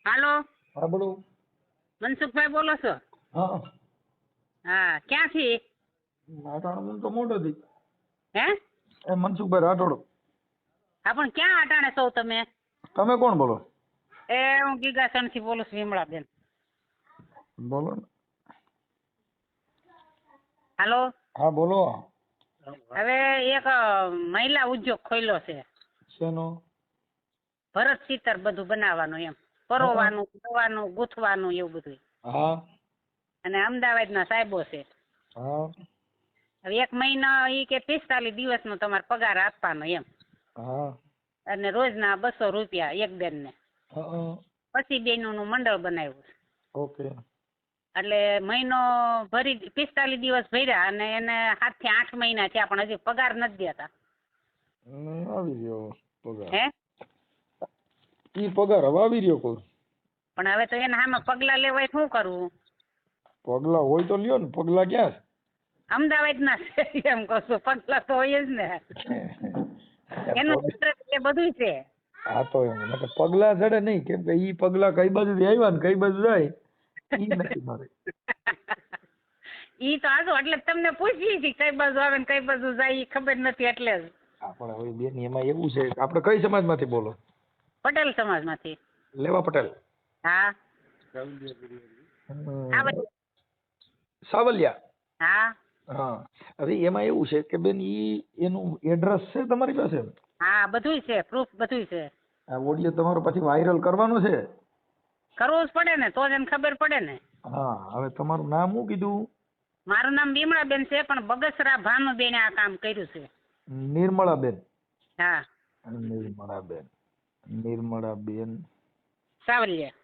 હાલો, હા બોલો. મનસુખભાઈ બોલો છો? હા હા, ક્યાંથી? રાઠોડ તો મોટો થી. હે? એ મનસુખભાઈ રાઠોડ. હા, પણ ક્યાં અટાણે છો તમે? તમે કોણ બોલો? એ હું ગીગાસણ થી બોલું છું, વિમળાબેન. બોલો ને. હાલો. હા બોલો. હવે એક મહિલા ઉદ્યોગ ખોલ્યો છે. શેનો? ભરત ચિત્ર બધું બનાવવાનું, એમ પરોવાનું, દવાનું, ગૂંથવાનું, એવું બધું. હા અને અમદાવાદના સાહેબો છે. હા હવે એક મહિના ઈ કે 45 દિવસનો તમારે પગાર આપવાનો એમ. હા અને રોજના 200 રૂપિયા એક બેન ને. હા પછી બેનોનું મંડળ બનાવ્યું. ઓકે. એટલે મહિનો ભરી 45 દિવસ ભર્યા અને એને 7 થી 8 મહિના થયા, પણ હજી પગાર નથી દેતા. આવી રહ્યો પગાર. હે? ઈ પગાર હવે આવી રહ્યો કોઈ. પણ હવે તો એના સામે પગલા લેવાય, શું કરવું? પગલા હોય તો લ્યો ને. પગલા ક્યાં અમદાવાદના છે એમ કહું છું, પગલા તો હોય જ ને. છે? એનું એ બધું છે. હા તો એમ પગલા ચડે નહીં, કેમ કે ઈ પગલા કઈ બાજુથી આવ્યા ને કઈ બાજુ જાય ઈ નથી મારે. ઈ તો આજો એટલે તમને પૂછી હતી કઈ બાજુ આવે ને કઈ બાજુ જાય ઈ ખબર નથી એટલે જ. આપણે હવે બેન એમાં એવું છે કે આપણે કઈ સમાજમાંથી બોલો? પટેલ સમાજમાંથી. લેવા પટેલ. હા. સાવલિયા. હા. હા. હવે એમાં એવું છે કે બેન ઈ એનું એડ્રેસ છે તમારી પાસે? હા, બધુંય છે, પ્રૂફ બધુંય છે. આ ઓડિયો તમારો પછી વાયરલ કરવાનો છે? કરવું જ પડે ને, તો જ એને ખબર પડે ને. હા. હવે તમારું નામ શું કીધું? મારું નામ વિમળાબેન છે, પણ બગસરા ભાનુબેને આ કામ કર્યું છે. નિર્મળાબેન. હા. નિર્મળાબેન. નિર્મળાબેન સાવલિયા.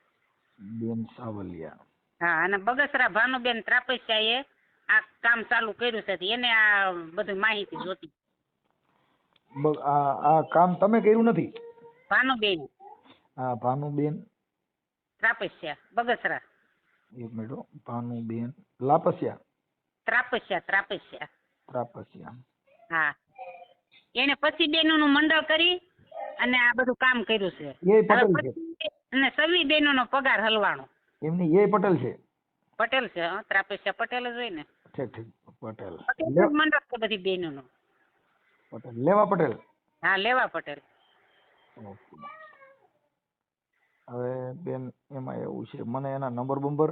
બેન સાવલિયા. હા, અને બગસરા ભાનુબેન ત્રાપસ્યાએ આ કામ ચાલુ કર્યું છે, એને આ બધી માહિતી જોતી. આ કામ તમે કર્યું નથી? ભાનુબેન હા, ભાનુબેન ત્રાપસ્યા, બગસરા. એક મિનિટ હો. ભાનુબેન લાપસિયા. ત્રાપસ્યા. ત્રાપસિયા. હા. એને પછી બેનોનું મંડળ કરી અને આ બધું કામ કર્યું છે. એ પટેલ છે. અને સવી બેનોનો પગાર હલવાનો. એમની એ પટેલ છે. પટેલ છે, ત્રાપસ્યા પટેલ જ હોય ને. ઠીક ઠીક. પટેલ. પટેલ મંડળ છે બધી બેનોનું. પટેલ. લેવા પટેલ. હા, લેવા પટેલ. હવે બેન એમાં એવું છે, મને એના નંબર બંબર.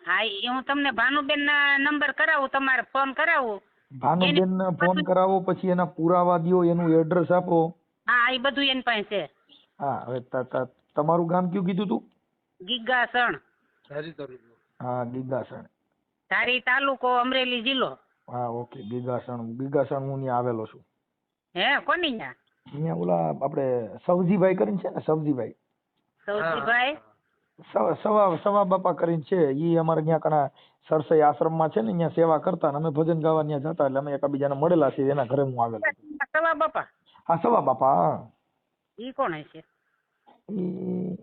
હા, એ હું તમને ભાનુબેન ના નંબર કરાવું, તમારે ફોન કરાવું. ભાનુબેન ને ફોન કરાવો, પછી એના પુરાવા દ્યો, એનું એડ્રેસ આપો. હા, એ બધું એની પાસે છે. હા. હવે તમારું ગામ કયું કીધું તું? ગીગાસણ. હા, ગીગાસણ. ધારી તાલુકો, અમરેલી જિલ્લો. હા, ઓકે. ગીગાસણ. ગીગાસણ હું ત્યાં આવેલો છું. હે, કોની ત્યાં? અહીંયા ઓલા આપણે સવજીભાઈ કરીને છે ને, સવજીભાઈ. સૌજીભાઈ. સવા બાપા કરીને છે, ઈ અમારે ત્યાં કણા સરસઈ આશ્રમમાં છે ને, અહીંયા સેવા કરતા ને અમે ભજન ગાવા ત્યાં જતા, એટલે અમે એકબીજાને મળેલા છીએ. એના ઘરે હું આવેલો છું. સવા બાપા. હા, સવા બાપા. હા. ઈ કોણ હશે? ઈ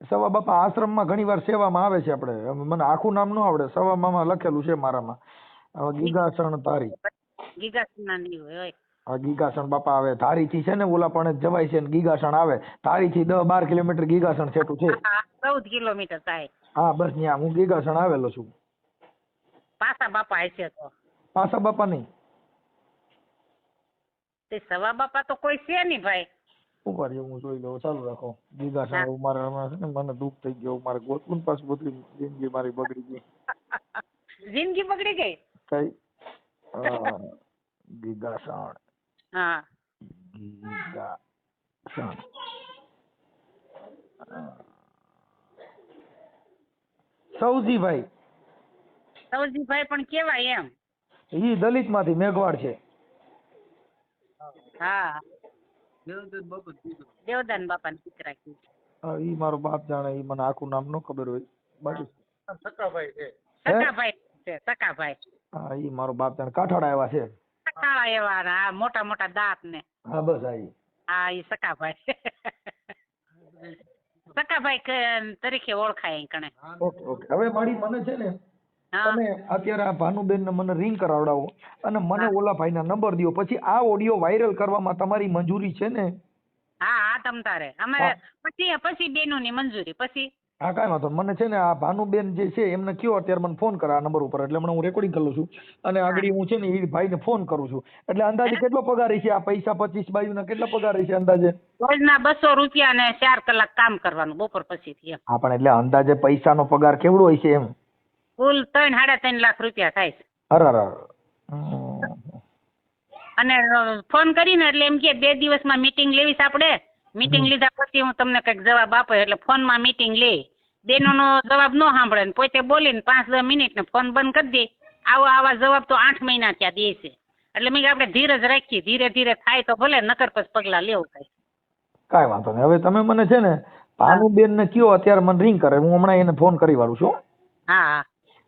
સવા બાપા આશ્રમમાં ઘણી વાર સેવામાં આવે છે. આપણે મને આખું નામ ન આવડે, સવા મામા લખેલું છે મારામાં. હવે ગીગાસણ ધારી. ગીગાસણ ના નહીં હોય. હા, ગીગાસણ બાપા આવે ધારી થી છે ને, ઓલા પણ જવાય છે ને, ગીગાસણ આવે ધારી થી 10-12 કિલોમીટર ગીગાસણ છેટું છે. 14 કિલોમીટર થાય. હા, બસ ત્યાં હું ગીગાસણ આવેલો છું. પાસા બાપા હશે તો. પાસા બાપા નહીં. તે સવા બાપા તો કોઈ છે નહીં ભાઈ. ઉપર હું જોઈ લઉં. ચાલુ રાખો. ગીગાસણ હા. એવું મારે હમણાં છે ને, મને દુઃખ થઈ ગયું. મારે ગોતવું પાછું બધું, જિંદગી મારી બગડી ગઈ. જિંદગી બગડી ગઈ. કઈ ગીગાસણ. હા. ગીગાસણ. સૌજીભાઈ. સૌજીભાઈ પણ કેવાય એમ. ઈ દલિત માંથી મેઘવાડ છે. હા. દેવદાન બાપા ની દીકરા છે. હા, ઈ મારો બાપ જાણે. ઈ મને આખું નામ ન ખબર હોય. બાકી સકાભાઈ છે. સકાભાઈ. હા, ઈ મારો બાપ જાણે. કાઠાડા એવા છે. કાળા એવા, હા, મોટા મોટા દાંત ને. હા, બસ આ ઈ. હા, ઈ સકાભાઈ. સકાભાઈ તરીકે ઓળખાય અહીં કણે. Okay okay. હવે મારી મને છે ને, હા. તમે અત્યારે આ ભાનુબેન ને મને રિંગ કરાવડાવો અને મને ઓલા ભાઈના નંબર દો. પછી આ ઓડિયો વાયરલ કરવામાં તમારી મંજૂરી છે ને? હા, હા, તમ તારે અમારે પછી બેનોની મંજૂરી પછી. હા કાંઈ વાંધો નહીં. મને છે ને આ ભાનુબેન જે છે એમને કયો અત્યારે મને ફોન કરે આ નંબર ઉપર, એટલે હમણાં હું રેકોર્ડિંગ કરી લઉં છું અને આગળ હું છે ને એ ભાઈને ફોન કરું છું. એટલે અંદાજે કેટલો પગાર છે આ પૈસા 25-22 ના કેટલા પગાર છે અંદાજે? રોજના 200 રૂપિયા ને 4 કલાક કામ કરવાનું બપોર પછીથી. હા પણ એટલે અંદાજે પૈસાનો પગાર કેવડો હોય છે એમ? કુલ 3-3.5 લાખ રૂપિયા થાય છે. અરે અને ફોન કરીને એટલે એમ કે 2 દિવસમાં મીટિંગ લેવીશ આપણે. મીટિંગ લીધા પછી હું તમને કંઈક જવાબ આપે. એટલે ફોનમાં મીટિંગ લે, બેનોનો જવાબ ન સાંભળે ને પોતે બોલીને 5-10 મિનિટ ને ફોન બંધ કરી દે. આવા જવાબ તો 8 મહિના ત્યાં દે છે. એટલે મેં આપણે ધીરજ રાખીએ, ધીરે ધીરે થાય તો ભલે, નકર પછી પગલાં લેવું થાય. કાંઈ વાંધો નહીં. હવે તમે મને છે ને ભાનુબેન ને કયો અત્યારે મને રિંગ કરે, હું હમણાં એને ફોન કરી વાળું છું. હા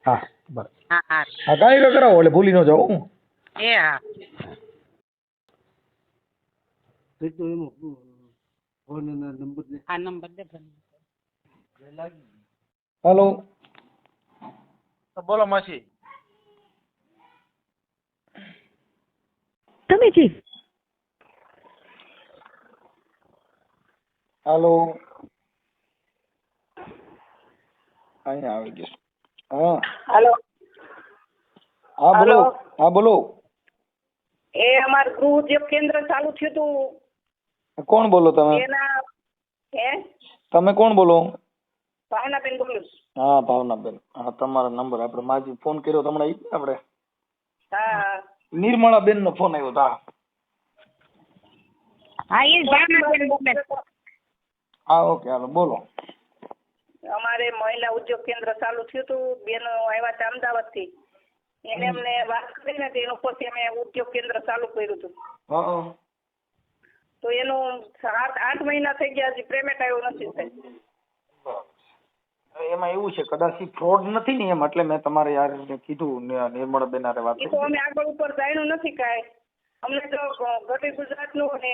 હા બરાબર. હા કાંઈ કરાવો એટલે ભૂલી ન જાઓ. એ હા. આ નંબર દે. હેલો બોલો માસી. તમે જી હેલો અહીંયા આવી ગયો. હા હાલો. હા બોલો. હા બોલો. એ અમારું ગૃહ ઉદ્યોગ કેન્દ્ર ચાલુ થયું હતું. કોણ બોલો તમે? એના તમે કોણ બોલો? ભાવનાબેન બોલું છું. હા ભાવનાબેન. હા તમારો નંબર આપણે માજી ફોન કર્યો તમને આપણે હા નિર્મળાબેન નો ફોન આવ્યો હતો. હા એ ભાવનાબેન બોલે. હા ઓકે હાલો બોલો. અમારે મહિલા ઉદ્યોગ કેન્દ્ર ચાલુ થયું હતું. બેનો આવ્યા હતા અમદાવાદ થી. એને અમને વાત કરીને એનું પછી અમે ઉદ્યોગ કેન્દ્ર ચાલુ કર્યું હતું. હા તો એનું 7-8 મહિના થઈ ગયા, હજી પેમેન્ટ આવ્યું નથી સાહેબ. એમાં એવું છે કદાચ ફ્રોડ નથી ને એમ, એટલે મેં તમારે યાર કીધું નિર્મળાબેન હારે વાત. એ તો અમે આગળ ઉપર જાણ્યું નથી કાંઈ. અમને તો ગરીબ ગુજરાતનું અને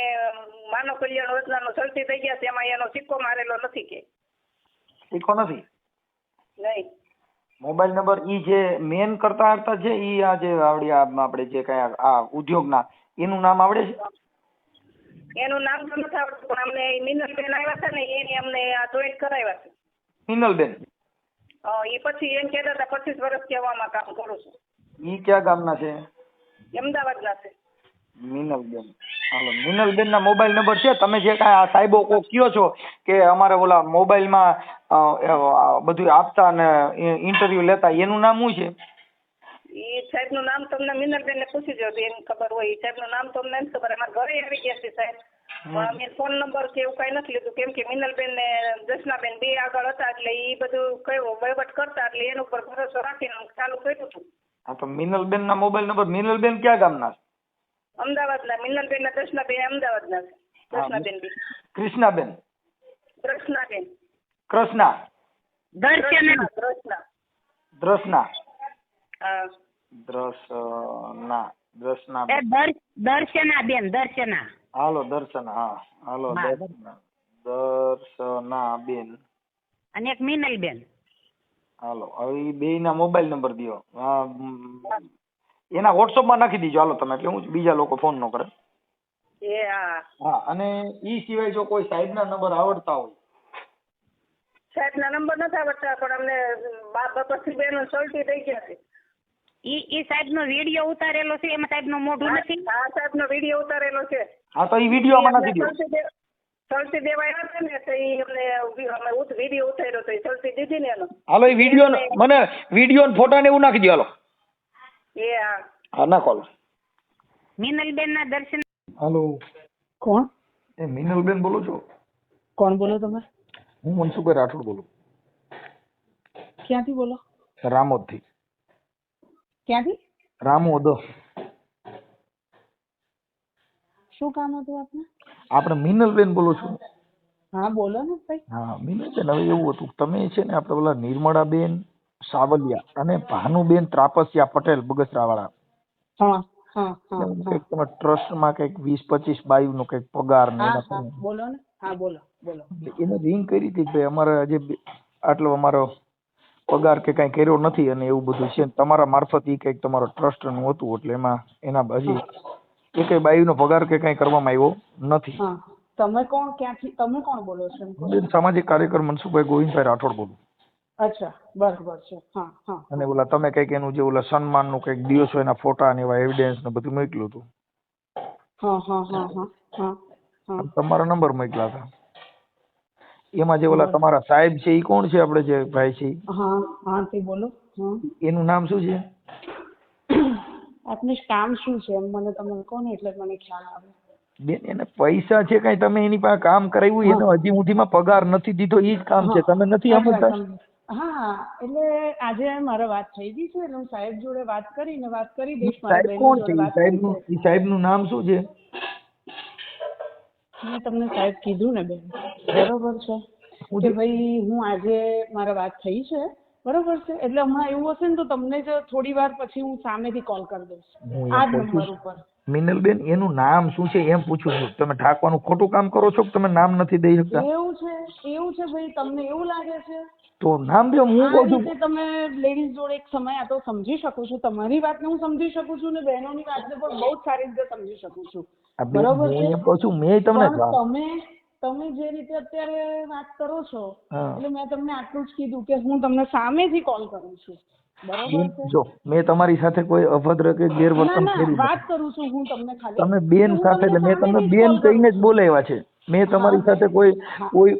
માનવ કલ્યાણ યોજનાનું સલટી થઈ ગયા છે, એમાં એનો સિક્કો મારેલો નથી કે શીખો નથી. નહીં. મોબાઈલ નંબર ઈ જે મેન કરતા હતા છે ઈ આ જે આવડી આપણે જે કઈ આ ઉદ્યોગના એનું નામ આવડે છે? એનું નામ તો નથી આવડતું, પણ અમને મિનલબેન આવ્યા છે ને એને અમને આ જોઈન્ટ કરાવ્યા છે. મિનલબેન? એ પછી એમ કહેતા હતા 25 વર્ષ કહેવામાં કામ કરું છું. ઈ કયા ગામના છે? અમદાવાદના છે. મિનલબેન. હાલો મિનલબેન ના મોબાઈલ નંબર છે? તમે જે કાંઈ આ સાહેબો કો કયો છો કે અમારે ઓલા મોબાઈલમાં બધું આપતા ને ઇન્ટરવ્યુ લેતા, એનું નામ શું છે? એ સાહેબનું નામ તમને મિનલબેનને પૂછી જો, એને ખબર હોય. એ સાહેબનું નામ તો અમને નથી ખબર. અમારા ઘરે આવી ગયા છે સાહેબ, પણ અમે ફોન નંબર કે એવું કાંઈ નથી લીધું, કેમ કે મિનલબેન ને દર્શનાબેન બે આગળ હતા એટલે એ બધું કયો વહીવટ કરતા, એટલે એના ઉપર ભરોસો રાખીને ચાલુ કર્યું હતું. હા તો મિનલબેન ના મોબાઈલ નંબર. મિનલબેન ક્યાં ગામના છે? અમદાવાદના. મિનલબેન ના દર્શનાબેન અમદાવાદના છે. દર્શનાબેન બી. કૃષ્ણાબેન? દર્શનાબેન. કૃષ્ણા? દર્શના. દર્શના. દ્રષ્ણા? હા. દ્રષ્ણા. દ્રષ્ણા. દર્શના બેન. દર્શના. હાલો દર્શના. હા હાલો દર્શના બેન. અને એક મિનલબેન. હાલો હવે બે ના મોબાઈલ નંબર દો. એના WhatsApp માં નાખી દીજો હાલો તમે, એટલે હું બીજા લોકો ફોન ન કરે. હા. હા અને ઈ સિવાય જો કોઈ સાહેબ ના નંબર આવડતા હોય? સાહેબના નંબર નથી આવડતા, પણ અમને પછી બેનો સલટી થઈ ગયા છે. ઈ સાહેબનો વિડિયો ઉતારેલો છે, એમાં સાહેબનું મોઢું નથી. હા સાહેબનો વિડિયો ઉતારેલો છે. હા તો ઈ વિડિયો આમાં નાખી દો. સલટી દેવા આવ્યા હતા ને તો ઈ અમને વિડિયો ઉતાર્યો તો સલટી દીધી ને એનો. હાલો ઈ વિડિયો મને વિડિયો ને ફોટા ને એવું નાખી દો હાલો. હા. હા નાખો. મિનલબેન ના દર્શન. હાલો કોણ? એ મિનલબેન બોલો છો? કોણ બોલો તમે? હું મનસુખભાઈ રાઠોડ બોલું. ક્યાંથી બોલો? રામોદ થી. ક્યાંથી? રામોદ. શું કામ હતું આપને? આપણે મિનલબેન બોલો છો? હા બોલો ને ભાઈ. હા મિનલબેન, હવે એવું હતું તમે છે ને આપણે ઓલા નિર્મળાબેન સાવલિયા અને ભાનુબેન ત્રાપસિયા પટેલ બગસરા વાળા. હા હા હા. તમે ટ્રસ્ટમાં કંઈક 20-25-22 નો કંઈક પગાર ને બોલો ને. હા બોલો બોલો. એને રિંગ કરી હતી કે અમારે આજે આટલો અમારો પગાર કે કઈ કર્યો નથી અને એવું બધું છે, તમારા મારફત ઈ કંઈક તમારો ટ્રસ્ટ નું હતું એટલે એમાં એના હજી એકેય બાયુનો પગાર કે કઈ કરવામાં આવ્યો નથી. તમે કોણ, ક્યાંથી, તમે કોણ બોલો છો એમ કહો? બેન સામાજિક કાર્યકર મનસુખભાઈ ગોવિંદભાઈ રાઠોડ બોલું. અચ્છા, બરાબર છે. હા હા. અને ઓલા તમે કઈક એનું જે ઓલા સન્માનનું કઈક દિવસો એના ફોટા ને એવા એવિડન્સ ને બધું મોકલ્યું હતું. હા હા હા હા હા હા. તમારા નંબર મોકલ્યા હતા. એમાં જે ઓલા તમારા સાહેબ છે એ કોણ છે, આપણે જે ભાઈ છે ઈ? હા હા, તે બોલો. હા, એનું નામ શું છે? આપનું કામ શું છે એમ મને તમે કહો ને એટલે મને ખ્યાલ આવે. બેન એને પૈસા છે કઈ, તમે એની પાસે કામ કરાવ્યું, એને હજી સુધીમાં પગાર નથી દીધો, ઈ જ કામ છે. તમે નથી સમજતા? હા, એટલે આજે મારે વાત થઈ ગઈ છે એટલે હું સાહેબ જોડે વાત કરી દઈશ. મારા સાહેબ બહેન કોણ છે? જોડે વાત થઈ છે. ઈ સાહેબનું નામ શું છે? મેં તમને સાહેબ કીધું ને બેન, બરોબર છે કે ભાઈ હું આજે મારે વાત થઈ છે, બરોબર છે. એટલે હમણાં એવું હશે ને તો તમને જ થોડી વાર પછી હું સામેથી કોલ કરી દઈશ હું આ એમ જ પૂછું નંબર ઉપર. મિનલબેન એનું નામ શું છે એમ પૂછું છું. તમે ઠાકવાનું ખોટું કામ કરો છો કે તમે નામ નથી દઈ શકતા? એવું છે ભાઈ, તમને એવું લાગે છે? તો નામ દો. હું આ કહું છું રીતે તમે લેડીઝ જોડે એક સમય આ તો સમજી શકું છું, તમારી વાતને હું સમજી શકું છું ને બહેનોની વાતને પણ બહુ જ સારી રીતે સમજી શકું છું, બરોબર છે. એમ કહું છું મેં તમને પણ તમે જે રીતે અત્યારે વાત કરો છો એટલે મેં તમને આટલું જ કીધું કે હું તમને સામેથી કોલ કરું છું, બરોબર છે. જો મેં તમારી સાથે કોઈ અભદ્ર કે ગેરવર્તન કર્યું વાત કરું છું હું તમને ખાલી. તમે બેન સાથે, એટલે મેં તમને બેન કહીને જ બોલાવ્યા છે. મેં તમારી સાથે કોઈ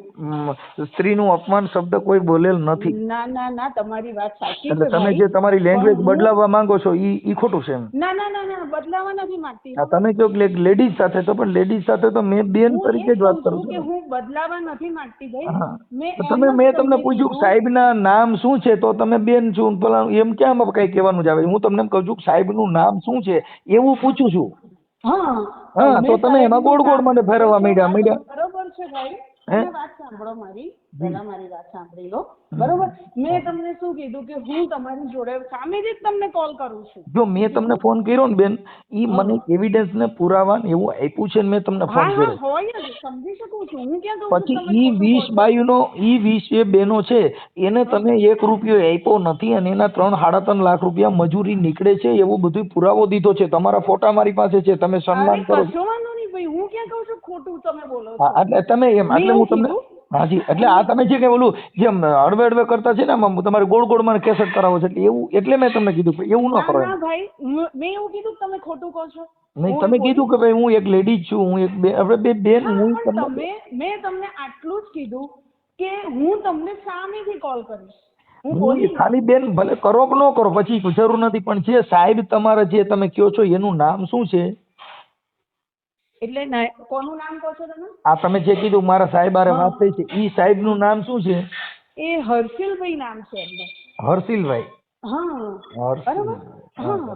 સ્ત્રીનું અપમાન શબ્દ કોઈ બોલેલ નથી. ના, તમારી વાત સાચી એટલે છે તમે જે તમારી લેંગ્વેજ બદલાવવા માંગો છો ઈ ખોટું છે એમ. ના, બદલાવા નથી માંગતી. તમે કહો લેડીઝ સાથે, તો પણ લેડીઝ સાથે તો મેં બેન તરીકે જ વાત કરું છું કે હું બદલાવા નથી માંગતી ભાઈ. મેં તમને પૂછ્યું સાહેબના નામ શું છે, તો તમે બેન છું એમ ક્યાં કઈ કહેવાનું જ આવે? હું તમને એમ કહું છું સાહેબનું નામ શું છે એવું પૂછું છું. હા, તો તમે એમાં ગોળ ગોળ મને ફેરવવા માંડ્યા. બરોબર છે ભાઈ, તમે વાત સાંભળો મારી, પહેલા મારી વાત સાંભળી લો, બરોબર. મેં તમને શું કીધું કે હું તમારી જોડે સામેથી જ તમને કોલ કરું છું. જો મેં તમને ફોન કર્યો ને બેન, ઈ મને એવિડન્સ ને પુરાવા ને એવું આપ્યું છે ને મેં તમને ફોન કર્યો. હોય જ, સમજી શકું છું. હું ક્યાં કહું છું પછી ઈ 20 બાયુનો, ઈ 20 બહેનો છે એને તમે 1 રૂપિયો આપ્યો નથી અને એના 3-3.5 લાખ રૂપિયા મજૂરી નીકળે છે એવું બધું પુરાવો દીધો છે. તમારા ફોટા મારી પાસે છે. તમે સન્માન કરો. હું ક્યાં કહું છું ખોટું તમે બોલો છો? એટલે તમે એમ, એટલે હું તમને હાજી, એટલે આ તમે જે કઈ ઓલું જેમ હળવે કરતા છે ને તમારે ગોળ ગોળ માં કેસેટ કરાવો છે એવું, એટલે મેં તમને કીધું એવું ન કરો. ના ભાઈ, મેં એવું કીધું તમે ખોટું કહો છો? નહીં, તમે કીધું કે ભાઈ હું એક લેડીઝ છું, હું એક આપણે બેન. મેં તમને આટલું જ કીધું કે હું તમને સામેથી કોલ કરીશ. હું ખાલી બેન ભલે કરો કે ન કરો પછી જરૂર નથી, પણ જે સાહેબ તમારા જે તમે કયો છો એનું નામ શું છે? એટલે કોનું નામ કહો છો તમે? આ તમે જે કીધું મારા સાહેબ આરે વાત થઈ છે, ઈ સાહેબ નું નામ શું છે? એ હર્ષિલભાઈ નામ છે એમનું. હર્ષિલભાઈ. હા, બરાબર. હા,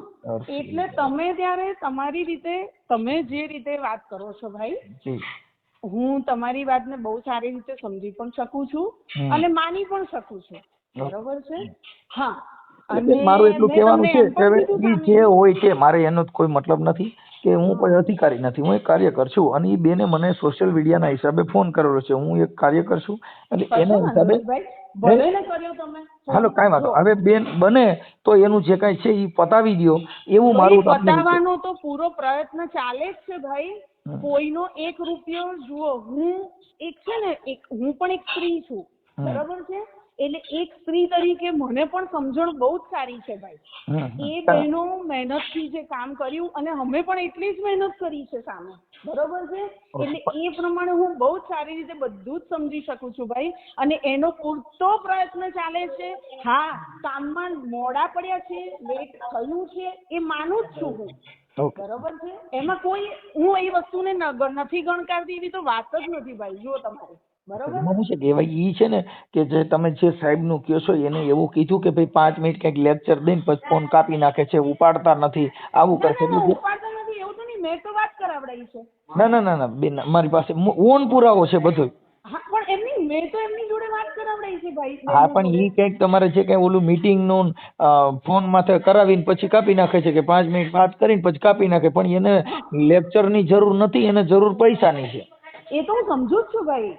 એટલે તમે ત્યારે તમારી રીતે, તમે જે રીતે વાત કરો છો ભાઈ, હું તમારી વાતને બહુ સારી રીતે સમજી પણ શકું છું અને માની પણ શકું છું, બરોબર છે. હા, મારું એટલું કહેવાનું છે કે ઈ જે હોય છે, મારે એનો કોઈ મતલબ નથી કે હું કોઈ અધિકારી નથી, હું એક કાર્યકર છું. અને એ બેને મને સોશિયલ મીડિયાના હિસાબે ફોન કરેલો છે. હું એક કાર્યકર છું એટલે એના હિસાબે હાલો કાંઈ વાંધો. હવે બેન બને તો એનું જે કાંઈ છે એ પતાવી દો એવું મારું. પતાવવાનો તો પૂરો પ્રયત્ન ચાલે જ છે ભાઈ. કોઈનો 1 રૂપિયો જુઓ, હું એક છે ને, હું પણ એક સ્ત્રી છું, બરાબર છે. એટલે એક સ્ત્રી તરીકે મને પણ સમજણ બહુ જ સારી છે ભાઈ. એ બહેનો મહેનતથી જે કામ કર્યું અને અમે પણ એટલી જ મહેનત કરી છે સામે, બરોબર છે. એટલે એ પ્રમાણે હું બહુ જ સારી રીતે બધું જ સમજી શકું છું ભાઈ. અને એનો પૂરતો પ્રયત્ન ચાલે છે. હા, કામમાં મોડા પડ્યા છે, લેટ થયું છે, એ માનું જ છું હું, બરોબર છે. એમાં કોઈ હું એ વસ્તુને નથી ગણકારતી એવી તો વાત જ નથી ભાઈ. જુઓ તમારે બરોબર છે કે ભાઈ ઈ છે ને કે જે તમે જે સાહેબ નું કહો છો એને એવું કીધું કે ભાઈ 5 મિનિટ કઈક લેક્ચર દઈને પછી ફોન કાપી નાખે છે, ઉપાડતા નથી, આવું કરે છે. ઉપાડતા નથી એવું તો નહીં, મેં તો વાત કરાવડાવી છે. ના બેન, મારી પાસે ઓન પુરાવો છે બધો. હા, પણ એમની મેં તો એમની જોડે વાત કરાવડાવી છે ભાઈ. હા, પણ ઈ કઈક તમારે છે કઈ ઓલું મીટિંગ નું ફોન માથે કરાવીને પછી કાપી નાખે છે કે 5 મિનિટ વાત કરીને પછી કાપી નાખે. પણ એને લેક્ચર ની જરૂર નથી, એને જરૂર પૈસાની છે. એ તો હું સમજુ જ છું ભાઈ.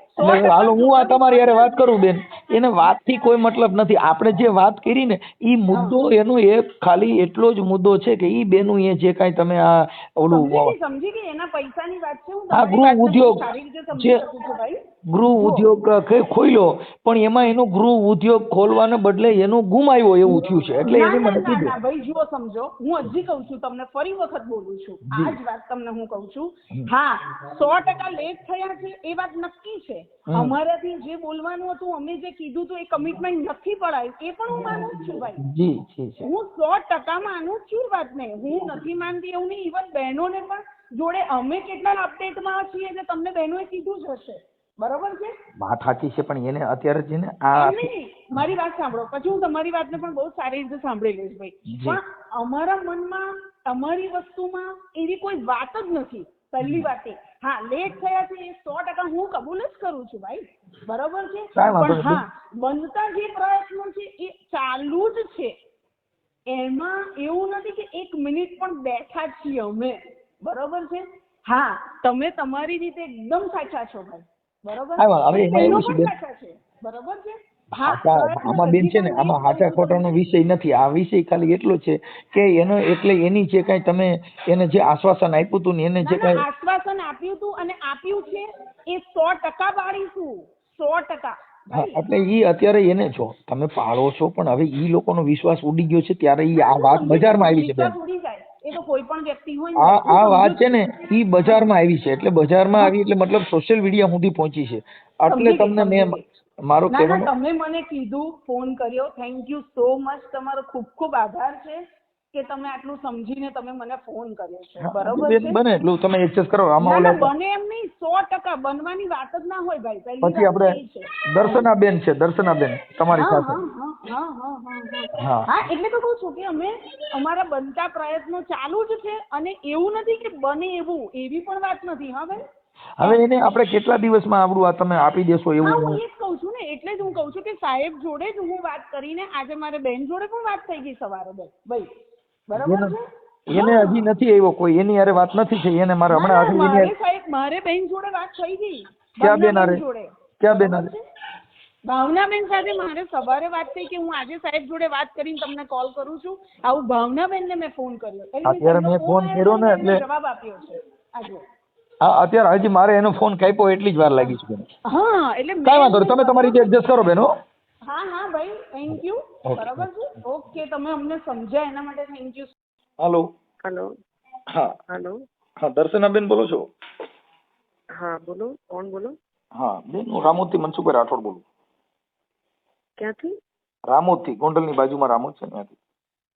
હાલો હું આ તમારી યારે વાત કરું બેન, એને વાતથી કોઈ મતલબ નથી. આપણે જે વાત કરી ને ઈ મુદ્દો એનો એક ખાલી એટલો જ મુદ્દો છે કે ઈ બેનું એ જે કાંઈ તમે આ ઓલું સમજી ગઈ એના પૈસાની વાત છે. હું આ તમારી ગૃહ વાતને ઉદ્યોગ સારી રીતે સમજી જે શકું છું ભાઈ. ગૃહ ઉદ્યોગ ખોલ્યો પણ એમાં એનો ગૃહ ઉદ્યોગ ખોલવાને બદલે એનું ગુમાવ્યો એવું થયું છે. એટલે ના એને ના મને ના કીધું ના ભાઈ જુઓ સમજો, હું હજી કહું છું તમને, ફરી વખત બોલું છું, આ જ વાત તમને હું કહું છું. હા 100% લેટ થયા છે એ વાત નક્કી છે. અમારાથી જે બોલવાનું હતું, અમે જે કીધું હતું એ કમિટમેન્ટ નથી પડાયું એ પણ હું માનું જ છું ભાઈ. જી જી જી હું 100% માનું જ છું વાતને. હું નથી માનતી એવું નહીં. ઇવન બહેનોને પણ જોડે અમે કેટલા અપડેટમાં છીએ એટલે તમને બહેનોએ કીધું જ હશે. બરોબર છે? વાત સાચી છે પણ એને અત્યારે છે ને આ એમ નહીં, મારી વાત સાંભળો, પછી હું તમારી વાતને પણ બહુ સારી રીતે સાંભળી લઈશ ભાઈ. પણ અમારા મનમાં તમારી વસ્તુમાં એવી કોઈ વાત જ નથી. પહેલી વાત એ, હા લેટ થયા છે એ 100% હું કબૂલ જ કરું છું ભાઈ. બરોબર છે? પણ હા બનતા જે પ્રયત્નો છે એ ચાલુ જ છે. એમાં એવું નથી કે 1 મિનિટ પણ બેઠા છીએ અમે. બરોબર છે? હા તમે તમારી રીતે એકદમ સાચા છો ભાઈ. બરોબર? હવે એમાં એવું છે બેન, સાચા છે. બરોબર છે? આમાં બેન છે ને આમાં સાચા ખોટાનો વિષય નથી. આ વિષય ખાલી એટલો છે કે એનો એટલે એની જે કાંઈ તમે એને જે આશ્વાસન આપ્યું હતું ને એને જે કાંઈ આશ્વાસન આપ્યું હતું અને આપ્યું છે એ 100% પાડીશું. 100%. એટલે ઈ અત્યારે એને જો તમે પાળો છો પણ હવે ઈ લોકોનો વિશ્વાસ ઉડી ગયો છે ત્યારે ઈ આ વાત બજારમાં આવી છે બેન. ઉડી જાય એ તો કોઈ પણ વ્યક્તિ હોય. આ વાત છે ને ઈ બજારમાં આવી છે. એટલે બજારમાં આવી એટલે મતલબ સોશિયલ મીડિયા સુધી પહોંચી છે. એટલે તમને મેં મારો કહેવાનો, તમે મને કીધું, ફોન કર્યો, થેન્ક યુ સો મચ. તમારો ખૂબ ખૂબ આભાર છે કે તમે આટલું સમજીને તમે મને ફોન કર્યો છે. બરોબર છે? બને એટલું તમે એડજસ્ટ કરો. આમાં ના ઓલા બને એમ નહીં, 100% બનવાની વાત જ ના હોય ભાઈ. પછી આપણે દર્શનાબેન છે, દર્શનાબેન તમારી સાથે. હા એટલે તો કહું છું કે અમે અમારા બનતા પ્રયત્નો ચાલુ જ છે અને એવું નથી કે બને એવું, એવી પણ વાત નથી. હા ભાઈ. હવે એને આપણે કેટલા દિવસમાં આવડું આ તમે આપી દેશો હા એવું? હું એ જ કહું છું ને, એટલે જ હું કહું છું કે સાહેબ જોડે જ હું વાત કરીને, આજે મારે બેન જોડે પણ વાત થઈ ગઈ સવારે ભાઈ. બરાબર છે? એને હજી નથી આવ્યો કોઈ, એની હારે વાત નથી થઈ. એને મારે હમણાં મારે બેન જોડે વાત થઈ ગઈ. ક્યાં બેન હારે? જોડે ક્યાં બેન હારે? ભાવનાબેન સાથે મારે સવારે વાત થઈ કે હું આજે સાહેબ જોડે વાત કરીને તમને કોલ કરું છું. આવું ભાવનાબેનને મેં ફોન કર્યો. અત્યારે મેં ફોન કર્યો ને એટલે જવાબ આપ્યો છે આજે. હા અત્યારે હજી મારે એનો ફોન કાપ્યો એટલી જ વાર લાગી છે. હા એટલે કાંઈ વાંધો નહીં, તમે તમારી રીતે એડજસ્ટ કરો બેન. હા ભાઈ, થેન્ક યુ. બરાબર છે? ઓકે, તમે અમને સમજ્યા એના માટે થેન્ક યુ. હાલો. હા દર્શનાબેન બોલો છો? હા બોલો, કોણ બોલો? હા બેન, હું રામોદથી મનસુખભાઈ રાઠોડ બોલું. ક્યાંથી? રામોદથી, ગોંડલની બાજુમાં રામોદ છે ત્યાંથી.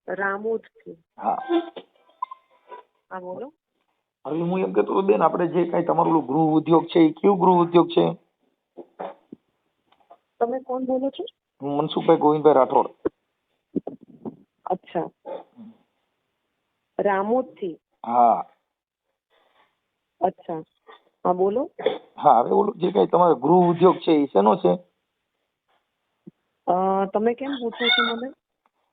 રામોદથી? હા હા બોલો. હવે હું એમ કહેતો હતો બેન, આપણે જે કાંઈ તમારું ગૃહ ઉદ્યોગ છે એ કયું ગૃહ ઉદ્યોગ છે? તમે કોણ બોલો છો? હું મનસુખભાઈ ગોવિંદભાઈ રાઠોડ. અચ્છા, રામોદથી? હા. અચ્છા, હા બોલો. હા હવે ઓલું જે કાંઈ તમારો ગૃહ ઉદ્યોગ છે એ શેનો છે? તમે કેમ પૂછો છો મને?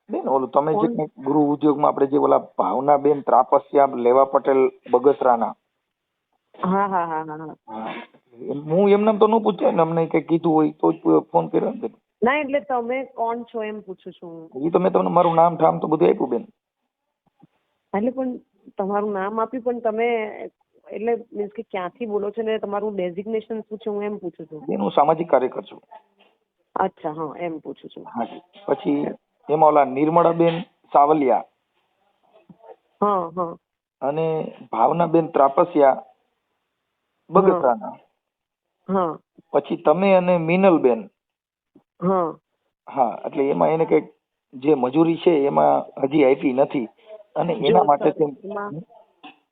બેન ઓલું તમે જે કંઈક ગૃહ ઉદ્યોગમાં આપણે જે ઓલા ભાવનાબેન ત્રાપસિયા લેવા પટેલ બગસરાના. હા. હું એમને તો ન પૂછ્યા ને, અમને કઈ કીધું હોય તો જ ફોન કર્યો ને. ના એટલે તમે કોણ છો એમ પૂછું છું. એ તો મેં તમને મારું નામ ઠામ તો બધું આપ્યું બેન. એટલે પણ તમારું નામ આપ્યું પણ તમે એટલે મીન્સ કે ક્યાંથી બોલો છો ને તમારું ડેઝિગ્નેશન શું છે હું એમ પૂછું છું. બેન હું સામાજિક કાર્યકર છું. અચ્છા હા એમ પૂછું છું. હાજી. પછી એમાં ઓલા નિર્મળાબેન સાવલિયા. હા. અને ભાવનાબેન ત્રાપસિયા બગસરાના. હા. પછી તમે અને મિનલબેન. હા એટલે એમાં એને કઈક જે મજૂરી છે એમાં હજી આપી નથી અને એના માટે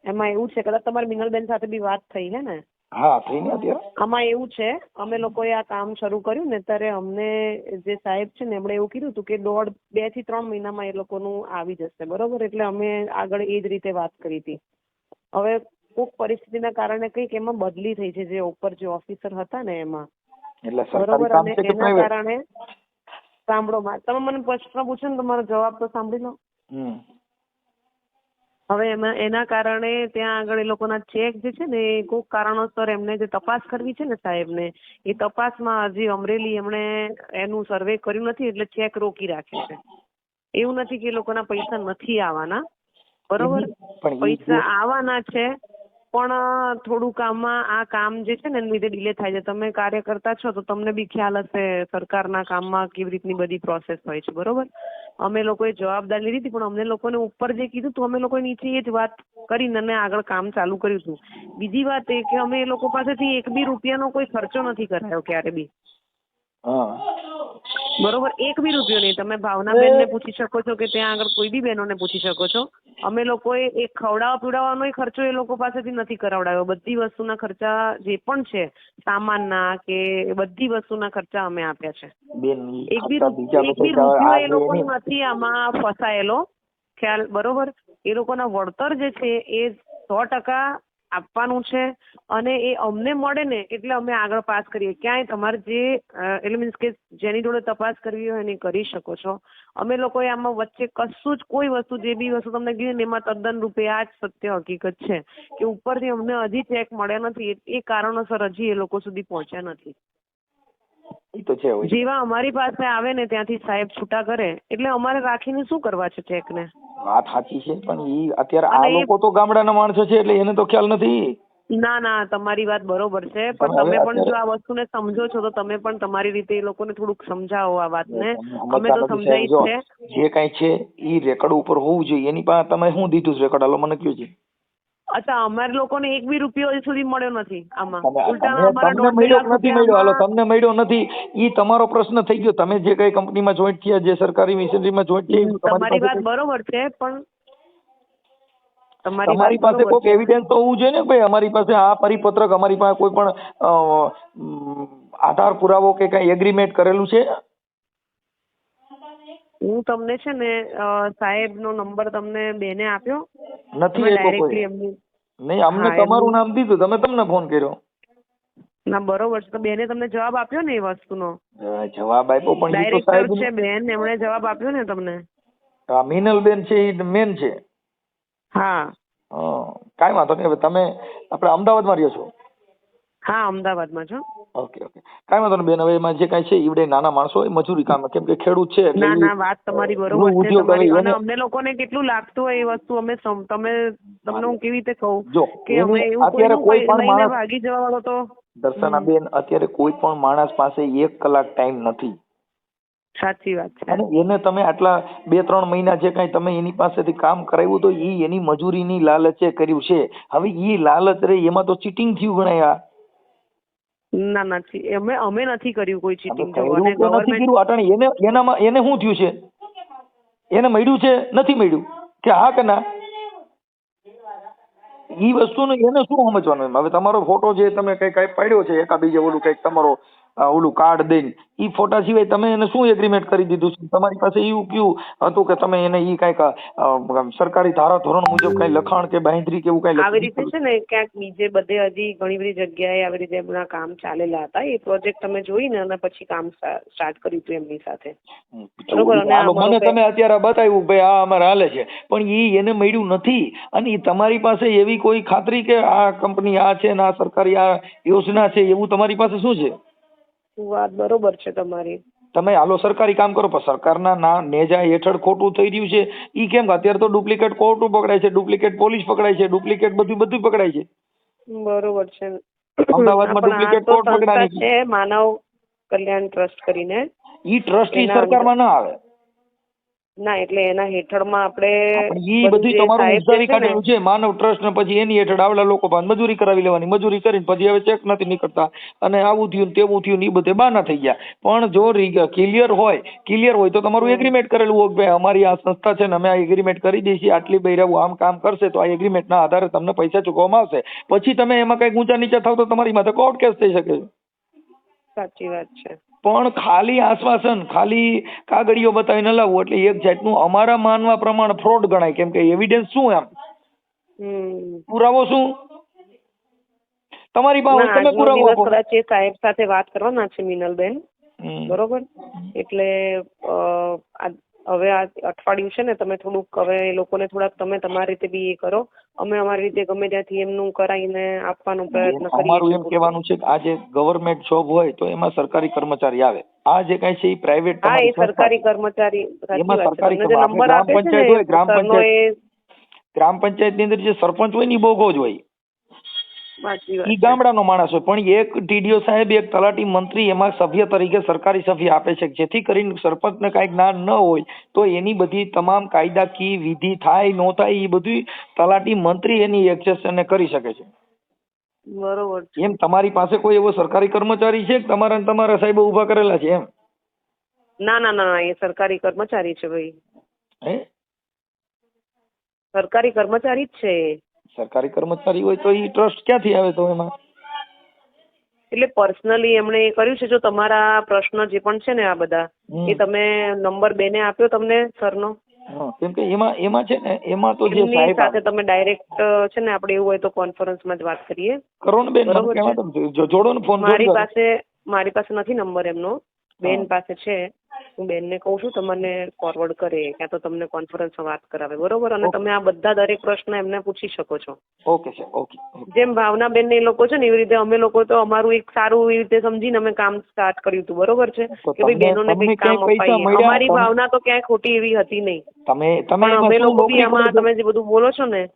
એમાં એવું છે કદાચ તમારી મિનલબેન સાથે બી વાત થઈ હે ને? હા થઈ ને. અત્યારે આમાં એવું છે, અમે લોકોએ આ કામ શરૂ કર્યું ને ત્યારે અમને જે સાહેબ છે ને એમણે એવું કીધું હતું કે 2 થી 3 મહિનામાં એ લોકોનું આવી જશે. બરોબર, એટલે અમે આગળ એ જ રીતે વાત કરી હતી. હવે કોઈક પરિસ્થિતિના કારણે કંઈક એમાં બદલી થઈ છે, જે ઉપર જે ઓફિસર હતા ને એમાં. બરોબર, અને એના કારણે સાંભળો તમે મને પ્રશ્ન પૂછો ને તમારો જવાબ તો સાંભળી લો. હવે એના કારણે ત્યાં આગળ એ લોકોના ચેક જે છે ને એ કોઈક કારણોસર એમને જે તપાસ કરવી છે ને સાહેબને, એ તપાસમાં હજી અમરેલી એમણે એનું સર્વે કર્યું નથી એટલે ચેક રોકી રાખ્યો છે. એવું નથી કે એ લોકોના પૈસા નથી આવવાના, બરોબર, પૈસા આવવાના છે, પણ થોડુંક આ કામ જે છે ને એના લીધે ડિલે થાય છે. તમે કાર્યકર્તા છો તો તમને બી ખ્યાલ હશે સરકારના કામમાં કેવી રીતની બધી પ્રોસેસ હોય છે, બરોબર. અમે લોકોએ જવાબદારી લીધી હતી, પણ અમને લોકોને ઉપર જે કીધું હતું અમે લોકોએ નીચે એ જ વાત કરીને અને આગળ કામ ચાલુ કર્યું હતું. બીજી વાત એ કે અમે એ લોકો પાસેથી એક બી રૂપિયાનો કોઈ ખર્ચો નથી કરાયો ક્યારે બી, બરોબર, એક બી રૂપિયો નહીં. તમે ભાવનાબેનને પૂછી શકો છો કે ત્યાં આગળ કોઈ બી બહેનોને પૂછી શકો છો. અમે લોકોએ એક ખવડાવવા પીવડાવવાનો ખર્ચો એ લોકો પાસેથી નથી કરાવડાવ્યો. બધી વસ્તુના ખર્ચા જે પણ છે સામાનના કે બધી વસ્તુના ખર્ચા અમે આપ્યા છે. એક બી રૂપિયો એ લોકો નથી આમાં ફસાયેલો, ખ્યાલ, બરોબર. એ લોકોના વળતર જે છે એ 100% આપવાનું છે અને એ અમને મળે ને એટલે અમે આગળ પાસ કરીએ. ક્યાંય તમારે જે એટલે મીન્સ કે જેની જોડે તપાસ કરવી હોય એને કરી શકો છો. અમે લોકોએ આમાં વચ્ચે કશું જ કોઈ વસ્તુ જે બી વસ્તુ તમને કીધી ને એમાં તદ્દન રૂપે આ જ સત્ય હકીકત છે કે ઉપરથી અમને હજી ચેક મળ્યા નથી. એ કારણોસર હજી એ લોકો સુધી પહોંચ્યા નથી. જેવા અમારી પાસે આવે ને ત્યાંથી સાહેબ છૂટા કરે એટલે અમારે રાખીને શું કરવા છે ચેકને? વાત સાચી છે, પણ ઈ અત્યારે આ લોકો તો ગામડાના માણસો છે એટલે એને તો ખ્યાલ નથી. ના, તમારી વાત બરોબર છે, પણ તમે પણ જો આ વસ્તુને સમજો છો તો તમે પણ તમારી રીતે એ લોકોને થોડુંક સમજાવો આ વાતને. અમે તો સમજાવી છે. જે કઈ છે ઈ રેકોર્ડ ઉપર હોવું જોઈએ. એની પાસે તમે શું દીધું છે રેકોર્ડ? હાલો મને કહો છે. અચ્છા, અમારે લોકોને એક બી રૂપિયો હજી સુધી મળ્યો નથી આમાં. તમને મળ્યો નથી મળ્યો, હાલો તમને મળ્યો નથી, ઈ તમારો પ્રશ્ન થઈ ગયો. તમે જે કઈ કંપનીમાં જોઈન્ટ થયા, જે સરકારી મિશનરીમાં જોઈન્ટ થયા, તમારી વાત બરોબર છે, પણ તમારી પાસે કોઈ એવિડન્સ તો હોવું જોઈએ ને ભાઈ અમારી પાસે આ પરિપત્રક, અમારી પાસે કોઈ પણ આધાર પુરાવો કે કઈ એગ્રીમેન્ટ કરેલું છે? હું તમને છે ને સાહેબનો નંબર તમને બેને આપ્યો નથી. ડાયરેક્ટલી નહીં, અમને તમારું નામ દીધું, તમે તમને ફોન કર્યો. ના બરોબર છે, તો બેને તમને જવાબ આપ્યો ને એ વસ્તુનો? જવાબ આપ્યો, પણ ડાયરેક્ટર છે બેન, એમણે જવાબ આપ્યો ને તમને? મિનલબેન છે એ મેન છે. હા, કાંઈ વાંધો નહીં. હવે તમે આપણે અમદાવાદમાં રહ્યો છો? હા, અમદાવાદમાં છો. ઓકે, કાંઈ વાંધો નહીં બેન. હવે એમાં જે કાંઈ છે ઈવડે નાના માણસો હોય, મજૂરી કામ, કેમ કે ખેડૂત છે એટલે ના, વાત તમારી બરોબર છે તમારી. અને અમને લોકોને કેટલું લાગતું હોય એ વસ્તુ અમે તમને હું કેવી રીતે કહું કે અમે એવું કોઈ લઈને ભાગી જવા વાળો તો દર્શનાબેન, અત્યારે કોઈ પણ માણસ પાસે 1 કલાક ટાઈમ નથી. સાચી વાત છે. અને એને તમે આટલા 2-3 મહિના જે કાંઈ તમે એની પાસેથી કામ કરાવ્યું તો ઈ એની મજૂરીની લાલચે કર્યું છે. હવે ઈ લાલચ રે એમાં તો ચીટિંગ થયું ગણાય. ના, અમે નથી કર્યું કોઈ ચીટિંગ. એને શું થયું છે? એને મળ્યું છે, નથી મળ્યું કે હા કે ના? ઈ વસ્તુનું એને શું સમજવાનું? હવે તમારો ફોટો જે તમે કઈ પાડ્યો છે એકાબીજે ઓલું કઈક તમારો ઓલું કાર્ડ દઈને, ઈ ફોટા સિવાય તમે એને શું એગ્રીમેન્ટ કરી દીધું છે? તમારી પાસે એવું કયું હતું કે તમે એને ઈ કઈક સરકારી ધારા ધોરણ મુજબ કઈ લખાણ કે બાંહેધરી કે એવું કઈ આવી રીતે છે ને ક્યાંક બીજે બધે હજી ઘણી બધી જગ્યાએ આવી રીતે એમના કામ ચાલેલા હતા. એ પ્રોજેક્ટ તમે જોઈને અને પછી કામ સ્ટાર્ટ કર્યું હતું એમની સાથે, બરોબર. મને તમે અત્યારે બતાવ્યું ભાઈ આ અમારે હાલે છે, પણ ઈ એને મળ્યું નથી. અને તમારી પાસે એવી કોઈ ખાતરી કે આ કંપની આ છે ને આ સરકારી આ યોજના છે એવું તમારી પાસે શું છે? વાત બરોબર છે તમારી. તમે હાલો સરકારી કામ કરો, પણ સરકારના નેજા હેઠળ ખોટું થઈ રહ્યું છે. ઈ કેમ કે અત્યારે તો ડુપ્લિકેટ કોર્ટો પકડાય છે, ડુપ્લિકેટ પોલીસ પકડાય છે, ડુપ્લિકેટ બધું પકડાય છે. બરોબર છે. અમદાવાદમાં ડુપ્લિકેટ કોર્ટ પકડાય છે માનવ કલ્યાણ ટ્રસ્ટ કરીને. ઈ ટ્રસ્ટ ઈ સરકારમાં ના આવે. ના, એટલે એના હેઠળમાં આપણે ઈ બધું તમારું ઉધારી કાઢેલું છે માનવ ટ્રસ્ટ ને. પછી એની હેઠળ આવડા લોકો પાસે મજૂરી કરાવી લેવાની, મજૂરી કરીને પછી હવે ચેક નથી નીકળતા અને આવું થયું તેવું થયું, એ બધે બાના થઈ ગયા. પણ જો ક્લિયર હોય તો તમારું એગ્રીમેન્ટ કરેલું હોય ભાઈ અમારી આ સંસ્થા છે ને અમે આ એગ્રીમેન્ટ કરી દઈશું, આટલી બૈરાવું આમ કામ કરશે તો આ એગ્રીમેન્ટ ના આધારે તમને પૈસા ચૂકવવામાં આવશે. પછી તમે એમાં કઈક ઊંચા નીચા થાવ તો તમારી માથે કોર્ટ કેસ થઈ શકે છે. સાચી વાત છે. પણ ખાલી આશ્વાસન, ખાલી કાગળિયો બતાવીને લાવવું એટલે એક જાતનું અમારા માનવા પ્રમાણે ફ્રોડ ગણાય. કેમ કે એવિડન્સ શું? એમ પુરાવો શું તમારી પાસે? તમે પુરાવો આપો. કદાચ એ સાહેબ સાથે વાત કરવાના છે મિનલબેન, બરોબર. એટલે હવે આ અઠવાડિયું છે ને તમે થોડુંક હવે એ લોકોને થોડાક તમે તમારી રીતે બી એ કરો, અમે અમારી રીતે ગમે ત્યાંથી એમનું કરાવીને આપવાનો પ્રયત્ન અમારું કરીએ એમ કહેવાનું છે કે આ જે ગવર્મેન્ટ જોબ હોય તો એમાં સરકારી કર્મચારી આવે, આ જે કઈ છે એ પ્રાઇવેટ હા, એ સરકારી કર્મચારી, સાચી એમાં વાત છે. સરકારી તમને જે નંબર ગ્રામ આપે છે પંચાયત હોય, ને સરનો એ ગ્રામ પંચાયત ની અંદર જે સરપંચ હોય ને ઈ બોગો જ હોય, સાચી ઈ વાત છે. ગામડાનો માણસ હોય, પણ એક ટીડીઓ સાહેબ, એક તલાટી મંત્રી એમાં સભ્ય તરીકે સરકારી સભ્ય આપે છે, જેથી કરીને સરપંચને કાંઈ જ્ઞાન ન હોય તો એની બધી તમામ કાયદાકીય વિધિ થાય ન થાય એ બધું તલાટી મંત્રી એની એક્સેશન કરી શકે છે. બરોબર છે. એમ તમારી પાસે કોઈ એવો સરકારી કર્મચારી છે કે તમારા ને તમારા સાહેબો ઉભા કરેલા છે એમ? ના ના ના, એ સરકારી કર્મચારી છે ભાઈ, હે? સરકારી કર્મચારી જ છે. સરકારી કર્મચારી હોય તો એ ટ્રસ્ટ ક્યાંથી આવે તો એમાં? એટલે પર્સનલી એમણે એ કર્યું છે. જો તમારા પ્રશ્ન જે પણ છે ને આ બધા, એ તમે નંબર 2 ને આપ્યો તમને સરનો? કેમ કે એમાં છે ને, એમાં તો જે એમની સાહેબ સાથે તમે ડાયરેક્ટ છે ને, આપણે એવું હોય તો કોન્ફરન્સમાં જ વાત કરીએ. કરો ને બેન, મને બરોબર કહેવા છે. તમે જોડો ને ફોન. મારી પાસે નથી નંબર એમનો, બેન પાસે છે. હું બેનને કહું છું તમને ફોરવર્ડ કરે, ક્યાં તો તમને કોન્ફરન્સમાં વાત કરાવે, બરોબર? અને તમે આ બધા દરેક પ્રશ્ન એમને પૂછી શકો છો. ઓકે છે, ઓકે. જેમ ભાવનાબેન ને એ લોકો છે ને, એવી રીતે અમે લોકો તો અમારું એક સારું એવી રીતે સમજીને અમે કામ સ્ટાર્ટ કર્યું હતું, બરોબર છે? કે ભાઈ બહેનોને કંઈક કામ અપાઈએ. અમારી ભાવના તો ક્યાંય ખોટી એવી હતી નહીં, પણ અમે લોકો બી આમાં તમે જે બધું બોલો છો ને,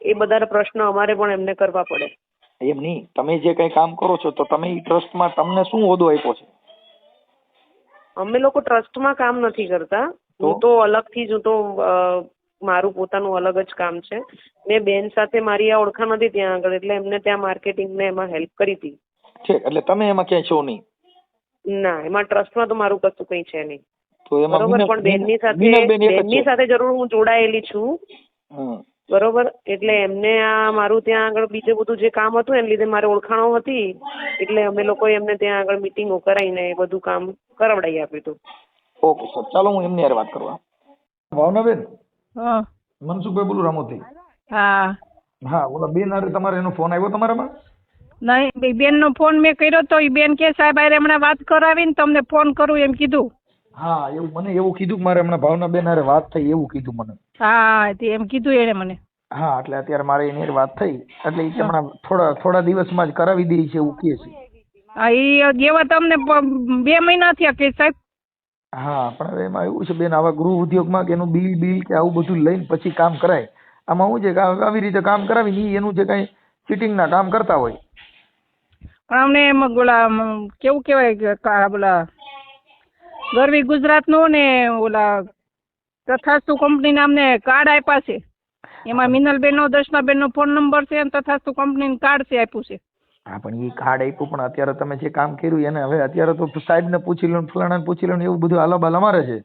એ બધા પ્રશ્ન અમારે પણ એમને કરવા પડે. એમ નહીં, તમે જે કઈ કામ કરો છો તો તમે એ ટ્રસ્ટમાં તમને શું હોદ્દો આપ્યો છે? અમે લોકો ટ્રસ્ટમાં કામ નથી કરતા. હું તો અલગથી જ, હું તો મારું પોતાનું અલગ જ કામ છે. ને બેન સાથે મારી આ ઓળખાણ હતી ત્યાં આગળ, એટલે એમને ત્યાં માર્કેટિંગ ને એમાં હેલ્પ કરી હતી. છે એટલે તમે એમાં ક્યાંય છો નહીં? ના, એમાં ટ્રસ્ટમાં તો મારું કશું કઈ છે નહીં. તો એમાં બરોબર, પણ બેનની સાથે જરૂર હું જોડાયેલી છું, બરોબર? એટલે એમને આ મારું ત્યાં આગળ બીજું બધું જે કામ હતું એને લીધે મારે ઓળખાણો હતી, એટલે અમે લોકો એમને ત્યાં આગળ મિટિંગો કરાવીને એ બધું કામ કરાવડાવી આપ્યું હતું. ઓકે સર, ચાલો હું એમની હારે વાત કરવા. ભાવનાબેન, હા મનસુખભાઈ બોલું, રામોથી. હા હા, ઓલા બેન હારે તમારે એનો ફોન આવ્યો તમારામાં? નહીં, બેનનો ફોન મેં કર્યો તો એ બેન કે સાહેબ હારે હમણાં વાત કરાવીને તમને ફોન કરું એમ કીધું. હા, એવું મને એવું કીધું કે મારે હમણાં ભાવનાબેન હારે વાત થઈ એવું કીધું મને. હા, તે એમ કીધું એને મને. હા, એટલે અત્યારે મારે એની હારે વાત થઈ, એટલે એ હમણાં થોડા દિવસમાં જ કરાવી દે છે એવું કહે છે. હા, એ જેવા તમને 2 મહિના થયા કે સાહેબ. હા, પણ હવે એમાં એવું છે બેન, આવા ગૃહ ઉદ્યોગમાં કે એનું બિલ કે આવું બધું લઈને પછી કામ કરાય. આમાં શું છે કે આવી રીતે કામ કરાવી એનું જે કઈ ચીટિંગના કામ કરતા હોય. પણ અમને એમ ઓલા કેવું કહેવાય, બોલા ગરવી ગુજરાતનું ને ઓલા તથાસ્તુ કંપનીના અમને કાર્ડ આપ્યા છે. એમાં મિનલબેનનો, દર્શનાબેનનો ફોન નંબર છે અને તથાસ્તુ કંપનીનું કાર્ડ છે આપ્યું છે. હા, પણ એ કાર્ડ આપ્યું, પણ અત્યારે તમે જે કામ કર્યું એને હવે અત્યારે તો સાહેબને પૂછી લો, ફલાણાને પૂછી લો, એવું બધું આલાબાલા મારે છે.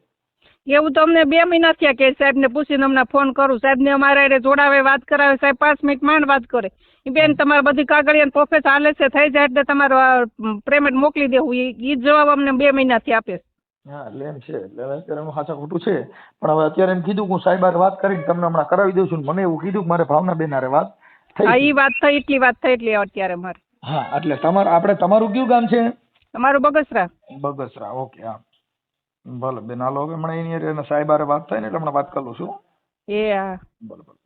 એવું તો અમને 2 મહિના થયા કે સાહેબને પૂછીને અમને ફોન કરું, સાહેબને અમારા હારે જોડાવે, વાત કરાવે. સાહેબ 5 મિનિટ માંડ વાત કરે. બેન તમારે બધી કાગળિયા પ્રોસેસ હાલે છે, થઈ જાય એટલે તમારું પેમેન્ટ મોકલી દેવું. એ જ જવાબ અમને 2 મહિનાથી આપે. હા, એટલે એમ છે, એટલે અત્યારે એનું સાચા ખોટું છે. પણ હવે અત્યારે એમ કીધું કે હું સાહેબ હારે વાત કરીને તમને હમણાં કરાવી દઉં છું. મને એવું કીધું કે મારે ભાવનાબેન હારે વાત થઈ. હા, એ વાત થઈ, એટલી વાત થઈ એટલે અત્યારે મારે. હા, એટલે તમારું કયું ગામ છે? તમારું બગસરા. બગસરા, ઓકે. હા, ભલે બેન, હાલો હવે હમણાં એની સાહેબ હારે વાત થાય ને એટલે હમણાં વાત કરું છું. એ હા, ભલે ભલે.